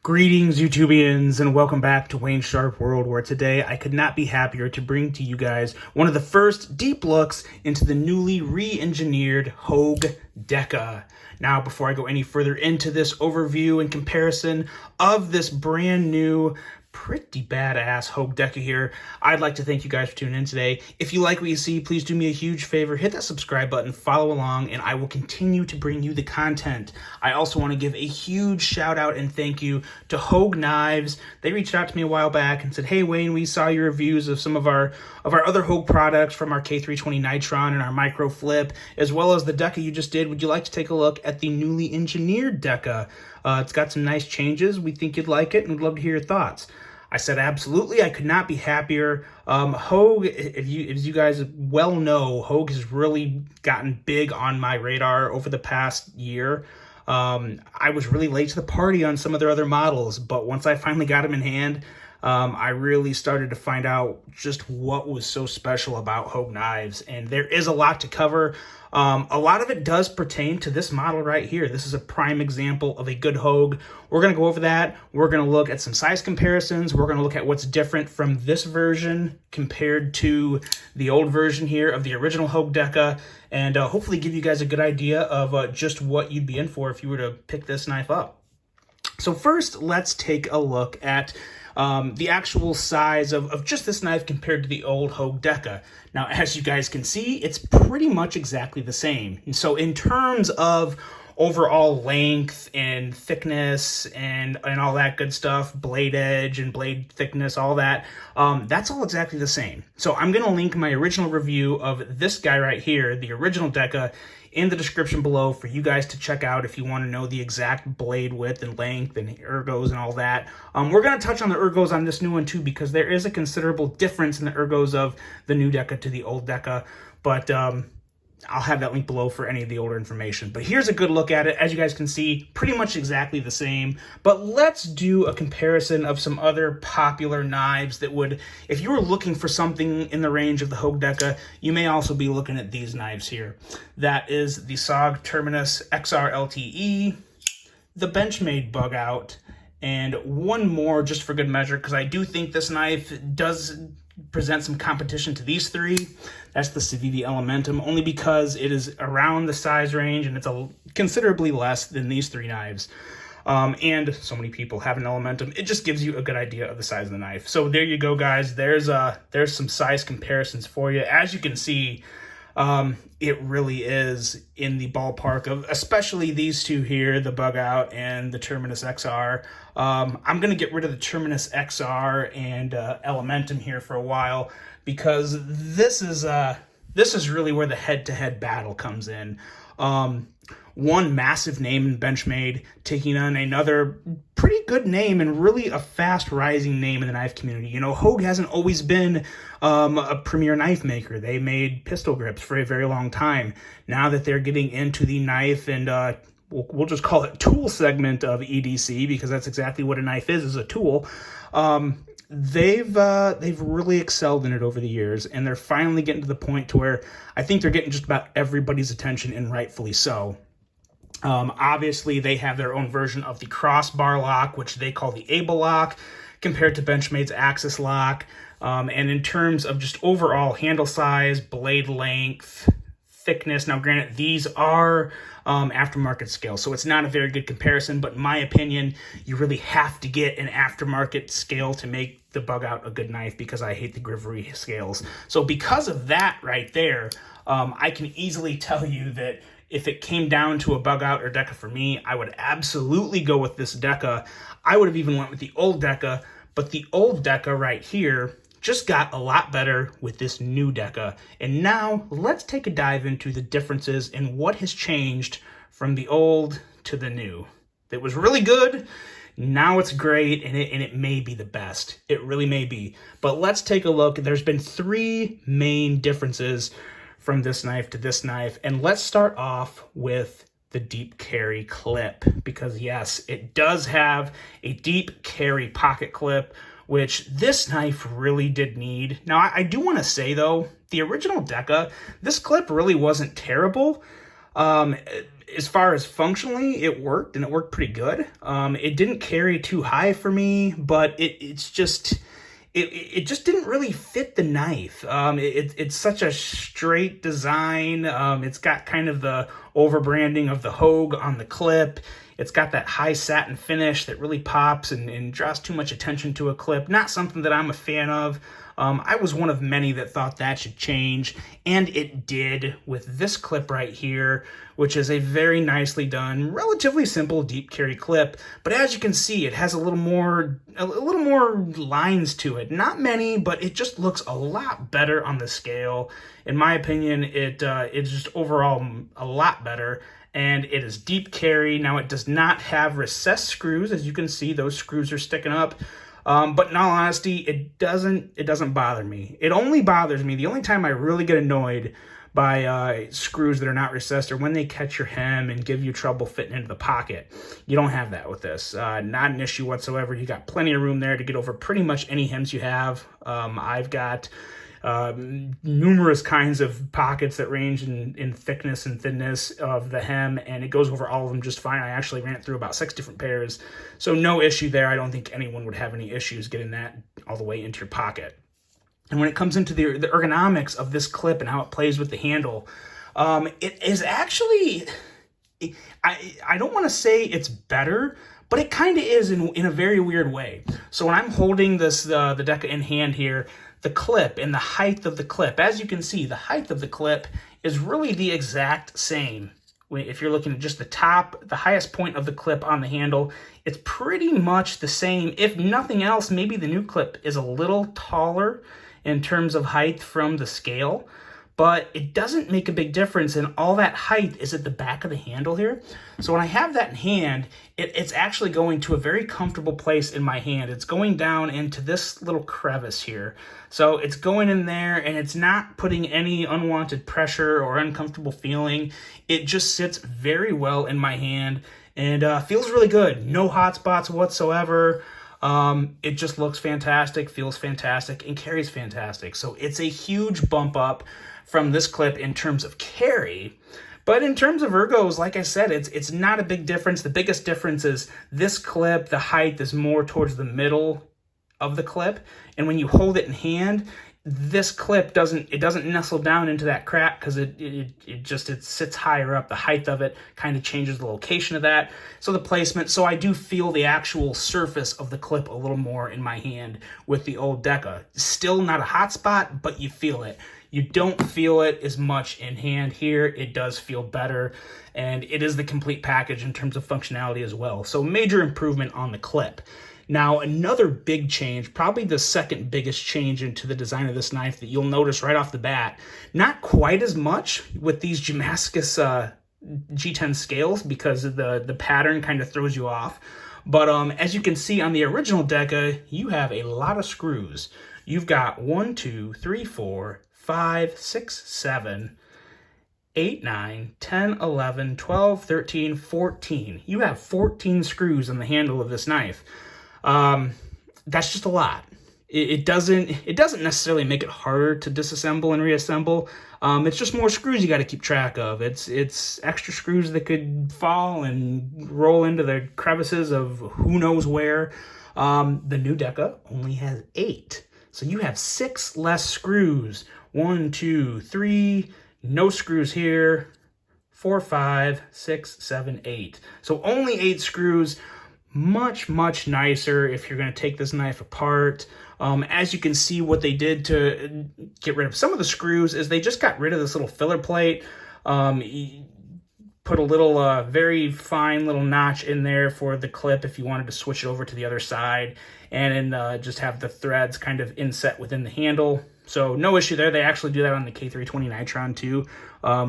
Greetings, YouTubians, and welcome back to Wayne's Sharp World, where today I could not be happier to bring to you guys one of the first deep looks into the newly re-engineered Hogue Deka. Now, before I go any further into this overview and comparison of this brand new, pretty badass Hogue Deka here, I'd like to thank you guys for tuning in today. If you like what you see, please do me a huge favor, hit that subscribe button, follow along, and I will continue to bring you the content. I also want to give a huge shout out and thank you to Hogue Knives. They reached out to me a while back and said, "Hey Wayne, we saw your reviews of some of our other Hogue products, from our K320 Nitron and our Micro Flip, as well as the Deka you just did. Would you like to take a look at the newly engineered Deka? It's got some nice changes. We think you'd like it, and we'd love to hear your thoughts." I said, absolutely. I could not be happier. Hogue, as you guys well know, Hogue has really gotten big on my radar over the past year. I was really late to the party on some of their other models, but once I finally got them in hand, I really started to find out just what was so special about Hogue Knives, and there is a lot to cover. A lot of it does pertain to this model right here. This is a prime example of a good Hogue. We're going to go over that. We're going to look at some size comparisons. We're going to look at what's different from this version compared to the old version here of the original Hogue Deka, and hopefully give you guys a good idea of just what you'd be in for if you were to pick this knife up. So first, let's take a look at the actual size of just this knife compared to the old Hogue Deka. Now, as you guys can see, it's pretty much exactly the same. And so in terms of overall length and thickness and all that good stuff, blade edge and blade thickness, all that, that's all exactly the same. So I'm going to link my original review of this guy right here, the original Deka, in the description below for you guys to check out if you want to know the exact blade width and length and ergos and all that. We're going to touch on the ergos on this new one too, because there is a considerable difference in the ergos of the new Deka to the old Deka, but I'll have that link below for any of the older information. But here's a good look at it. As you guys can see, pretty much exactly the same. But let's do a comparison of some other popular knives that would, if you were looking for something in the range of the Hogue Deka, you may also be looking at these knives here. That is the SOG Terminus XR LTE, the Benchmade Bug Out, and one more just for good measure, because I do think this knife does present some competition to these three. That's the Civivi Elementum, only because it is around the size range and it's considerably less than these three knives. And so many people have an Elementum. It just gives you a good idea of the size of the knife. So there you go, guys. There's some size comparisons for you. As you can see, it really is in the ballpark of, especially these two here, the Bug Out and the Terminus XR. I'm going to get rid of the Terminus XR and Elementum here for a while, because this is really where the head-to-head battle comes in. One massive name in Benchmade taking on another pretty good name and really a fast rising name in the knife community. You know, Hogue hasn't always been a premier knife maker. They made pistol grips for a very long time. Now that they're getting into the knife and we'll just call it tool segment of EDC, because that's exactly what a knife is a tool. They've really excelled in it over the years, and they're finally getting to the point to where I think they're getting just about everybody's attention, and rightfully so. Obviously, they have their own version of the crossbar lock, which they call the Able lock, compared to Benchmade's Axis lock. And in terms of just overall handle size, blade length, thickness, now granted, these are aftermarket scale, so it's not a very good comparison, but in my opinion, you really have to get an aftermarket scale to make the Bug Out a good knife, because I hate the Grivery scales. So because of that right there, I can easily tell you that if it came down to a Bug Out or Deka for me, I would absolutely go with this Deka. I would have even went with the old Deka, but the old Deka right here just got a lot better with this new Deka. And now let's take a dive into the differences and what has changed from the old to the new. It was really good. Now it's great, and it may be the best. It really may be. But let's take a look. There's been three main differences from this knife to this knife. And let's start off with the deep carry clip, because yes, it does have a deep carry pocket clip, which this knife really did need. Now, I do want to say, though, the original Deka, this clip really wasn't terrible. as far as functionally, it worked, and it worked pretty good. It didn't carry too high for me, but it just didn't really fit the knife. It's such a straight design. It's got kind of the over branding of the Hogue on the clip. It's got that high satin finish that really pops and draws too much attention to a clip. Not something that I'm a fan of. I was one of many that thought that should change, and it did with this clip right here, which is a very nicely done, relatively simple deep carry clip. But as you can see, it has a little more lines to it. Not many, but it just looks a lot better on the scale. In my opinion, it's just overall a lot better. And it is deep carry. Now, it does not have recessed screws. As you can see, those screws are sticking up. But in all honesty, it doesn't bother me. It only bothers me, the only time I really get annoyed by screws that are not recessed are when they catch your hem and give you trouble fitting into the pocket. You don't have that with this. Not an issue whatsoever. You got plenty of room there to get over pretty much any hems you have. I've got numerous kinds of pockets that range in thickness and thinness of the hem, and it goes over all of them just fine. I actually ran it through about 6 different pairs, so no issue there. I don't think anyone would have any issues getting that all the way into your pocket. And when it comes into the ergonomics of this clip and how it plays with the handle, it is actually, I don't want to say it's better, but it kind of is in a very weird way. So when I'm holding this the Deka in hand here, the clip and the height of the clip, as you can see, the height of the clip is really the exact same. If you're looking at just the top, the highest point of the clip on the handle, it's pretty much the same. If nothing else, maybe the new clip is a little taller in terms of height from the scale, but it doesn't make a big difference, and all that height is at the back of the handle here. So when I have that in hand, it's actually going to a very comfortable place in my hand. It's going down into this little crevice here. So it's going in there, and it's not putting any unwanted pressure or uncomfortable feeling. It just sits very well in my hand and feels really good. No hot spots whatsoever. It just looks fantastic, feels fantastic, and carries fantastic. So it's a huge bump up from this clip in terms of carry. But in terms of ergos, like I said, it's not a big difference. The biggest difference is this clip, the height is more towards the middle of the clip. And when you hold it in hand, this clip doesn't nestle down into that crack because it sits higher up. The height of it kind of changes the location of that. So the placement, so I do feel the actual surface of the clip a little more in my hand with the old Deka. Still not a hot spot, but you feel it. You don't feel it as much in hand here. It does feel better, and it is the complete package in terms of functionality as well. So major improvement on the clip. Now, another big change, probably the second biggest change into the design of this knife that you'll notice right off the bat, not quite as much with these Damascus G10 scales because the pattern kind of throws you off. But as you can see on the original Deka, you have a lot of screws. You've got 1, 2, 3, 4, 5, 6, 7, 8, 9, 10, 11, 12, 13, 14. You have 14 screws on the handle of this knife. That's just a lot. It doesn't necessarily make it harder to disassemble and reassemble. It's just more screws you got to keep track of. It's extra screws that could fall and roll into the crevices of who knows where. The new Deka only has 8. So you have 6 less screws. 1, 2, 3, no screws here. 4, 5, 6, 7, 8. So only 8 screws. Much, much nicer if you're going to take this knife apart. As you can see, what they did to get rid of some of the screws is they just got rid of this little filler plate. Put a little very fine little notch in there for the clip if you wanted to switch it over to the other side, and then just have the threads kind of inset within the handle. So no issue there. They actually do that on the K320 Nitron too,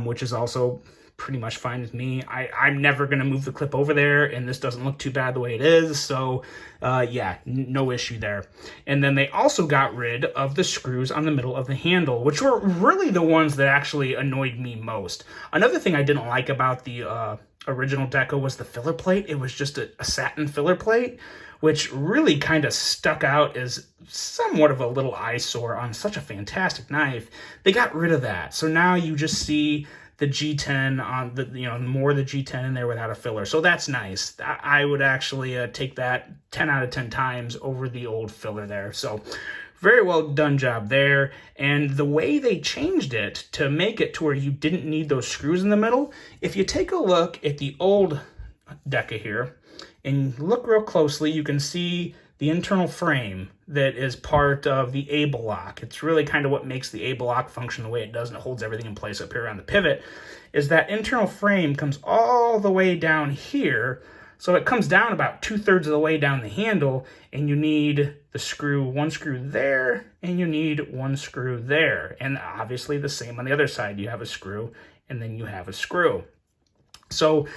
which is also pretty much fine with me. I'm never going to move the clip over there, and this doesn't look too bad the way it is. So yeah, no issue there. And then they also got rid of the screws on the middle of the handle, which were really the ones that actually annoyed me most. Another thing I didn't like about the original Deka was the filler plate. It was just a satin filler plate, which really kind of stuck out as somewhat of a little eyesore on such a fantastic knife. They got rid of that. So now you just see the G10 on the, more of the G10 in there without a filler. So that's nice. I would actually take that 10 out of 10 times over the old filler there. So very well done job there. And the way they changed it to make it to where you didn't need those screws in the middle, if you take a look at the old Deka here and look real closely, you can see the internal frame that is part of the able lock. It's really kind of what makes the able lock function the way it does, and it holds everything in place up here around the pivot, is that internal frame comes all the way down here. So it comes down about 2/3 of the way down the handle, and you need the screw, one screw there, and you need one screw there. And obviously the same on the other side. You have a screw, and then you have a screw. So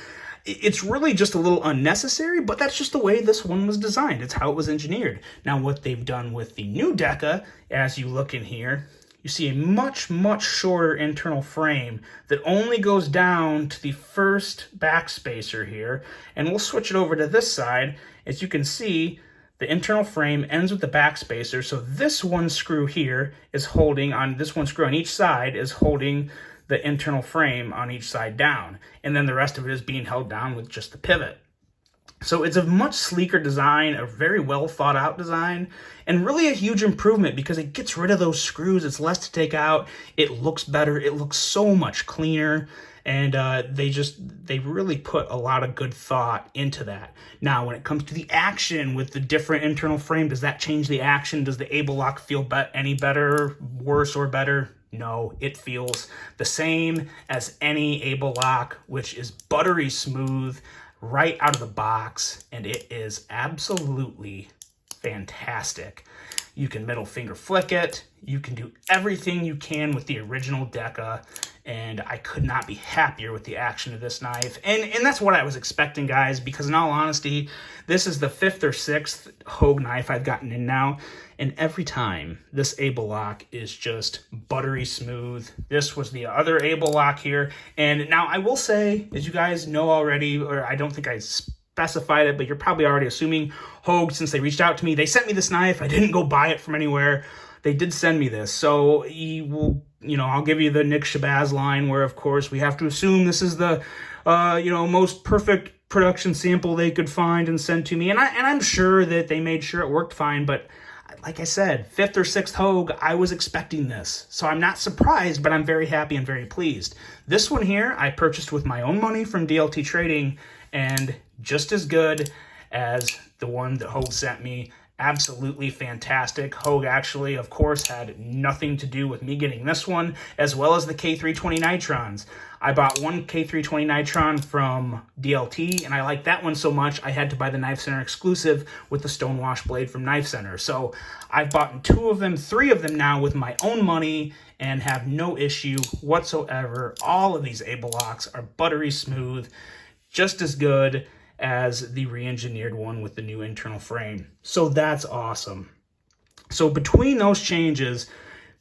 it's really just a little unnecessary, but that's just the way this one was designed. It's how it was engineered. Now, what they've done with the new Deka, as you look in here, you see a much, much shorter internal frame that only goes down to the first back spacer here. And we'll switch it over to this side. As you can see, the internal frame ends with the back spacer. So this one screw here is holding on, this one screw on each side is holding the internal frame on each side down. And then the rest of it is being held down with just the pivot. So it's a much sleeker design, a very well thought out design, and really a huge improvement because it gets rid of those screws. It's less to take out. It looks better. It looks so much cleaner. And they really put a lot of good thought into that. Now, when it comes to the action with the different internal frame, does that change the action? Does the able lock feel any better, worse, or better? No, it feels the same as any able lock, which is buttery smooth right out of the box, and it is absolutely fantastic. You can middle finger flick it. You can do everything you can with the original Deka, and I could not be happier with the action of this knife. And that's what I was expecting, guys, because in all honesty, this is the 5th or 6th Hogue knife I've gotten in now, and every time this able lock is just buttery smooth. This was the other able lock here, and now I will say, as you guys know already, or I don't think I specified it, but you're probably already assuming, Hogue, since they reached out to me, they sent me this knife. I didn't go buy it from anywhere. They did send me this, so he will, I'll give you the Nick Shabazz line where, of course, we have to assume this is the, most perfect production sample they could find and send to me. And I'm sure that they made sure it worked fine, but like I said, 5th or 6th Hogue, I was expecting this. So I'm not surprised, but I'm very happy and very pleased. This one here, I purchased with my own money from DLT Trading, and just as good as the one that Hogue sent me. Absolutely fantastic. Hogue actually, of course, had nothing to do with me getting this one, as well as the K320 Nitrons. I bought one K320 Nitron from DLT, and I liked that one so much, I had to buy the Knife Center exclusive with the Stonewash blade from Knife Center. So I've bought 2 of them, 3 of them now with my own money, and have no issue whatsoever. All of these able locks are buttery smooth, just as good as the re-engineered one with the new internal frame. So that's awesome. So between those changes,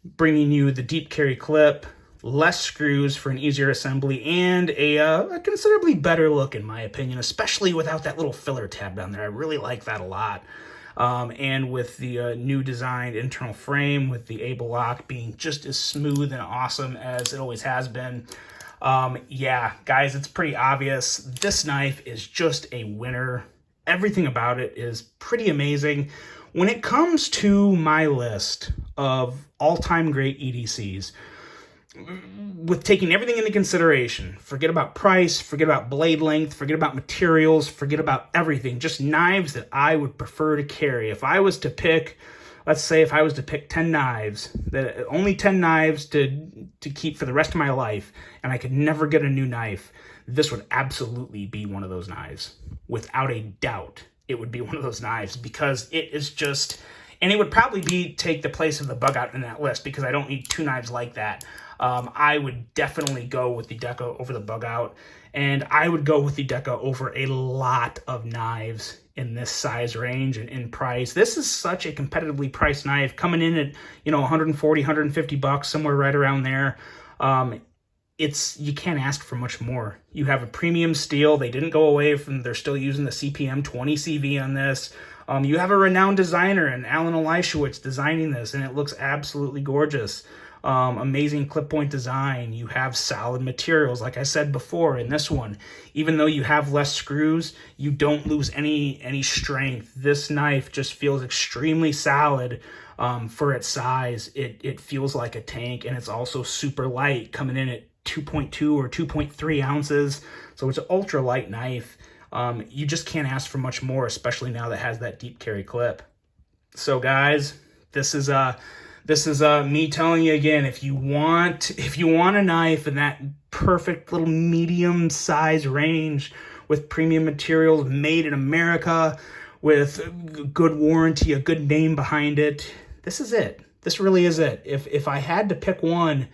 bringing you the deep carry clip, less screws for an easier assembly, and a considerably better look, in my opinion, especially without that little filler tab down there. I really like that a lot. And with the new designed internal frame, with the able lock being just as smooth and awesome as it always has been. Yeah, guys, it's pretty obvious. This knife is just a winner. Everything about it is pretty amazing. When it comes to my list of all-time great EDCs, with taking everything into consideration, forget about price, forget about blade length, forget about materials, forget about everything, just knives that I would prefer to carry. If I was to pick, let's say if I was to pick 10 knives, only 10 knives to keep for the rest of my life, and I could never get a new knife, this would absolutely be one of those knives. Without a doubt, it would be one of those knives, because it is just, and it would probably take the place of the bug out in that list, because I don't need 2 knives like that. I would definitely go with the Deka over the bug out, and I would go with the Deka over a lot of knives in this size range and in price. This is such a competitively priced knife, coming in at, $140, $150, somewhere right around there. You can't ask for much more. You have a premium steel. They didn't go away from, they're still using the CPM 20 CV on this. You have a renowned designer in Alan Elishewitz designing this, and it looks absolutely gorgeous. Amazing clip point design. You have solid materials, like I said before in this one. Even though you have less screws, you don't lose any strength. This knife just feels extremely solid for its size. It feels like a tank, and it's also super light, coming in at 2.2 or 2.3 ounces. So it's an ultra light knife. You just can't ask for much more, especially now that it has that deep carry clip. So guys, this is me telling you again, if you want a knife in that perfect little medium size range with premium materials made in America, with good warranty, a good name behind it, this is it. This really is it. If I had to pick one,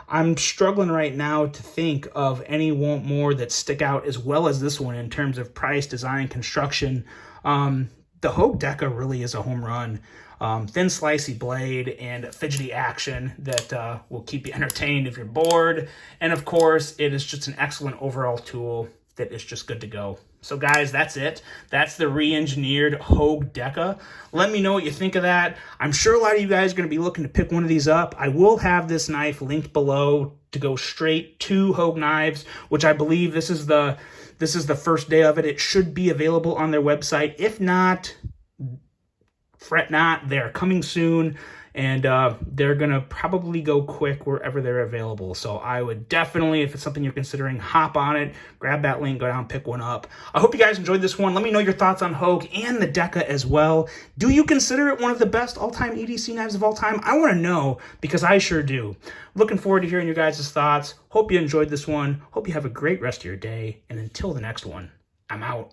I'm struggling right now to think of any more that stick out as well as this one in terms of price, design, construction. The Hogue Deka really is a home run. Thin slicey blade and fidgety action that will keep you entertained if you're bored. And of course, it is just an excellent overall tool that is just good to go. So guys, that's it. That's the re-engineered Hogue Deka. Let me know what you think of that. I'm sure a lot of you guys are going to be looking to pick one of these up. I will have this knife linked below to go straight to Hogue Knives, which I believe this is the first day of it. It should be available on their website. If not, fret not, they're coming soon, and they're gonna probably go quick wherever they're available. So I would definitely, if it's something you're considering, hop on it, grab that link, go down, pick one up. I hope you guys enjoyed this one. Let me know your thoughts on Hogue and the Deka as well. Do you consider it one of the best all-time EDC knives of all time? I want to know, because I sure do. Looking forward to hearing your guys' thoughts. Hope you enjoyed this one. Hope you have a great rest of your day, and until the next one, I'm out.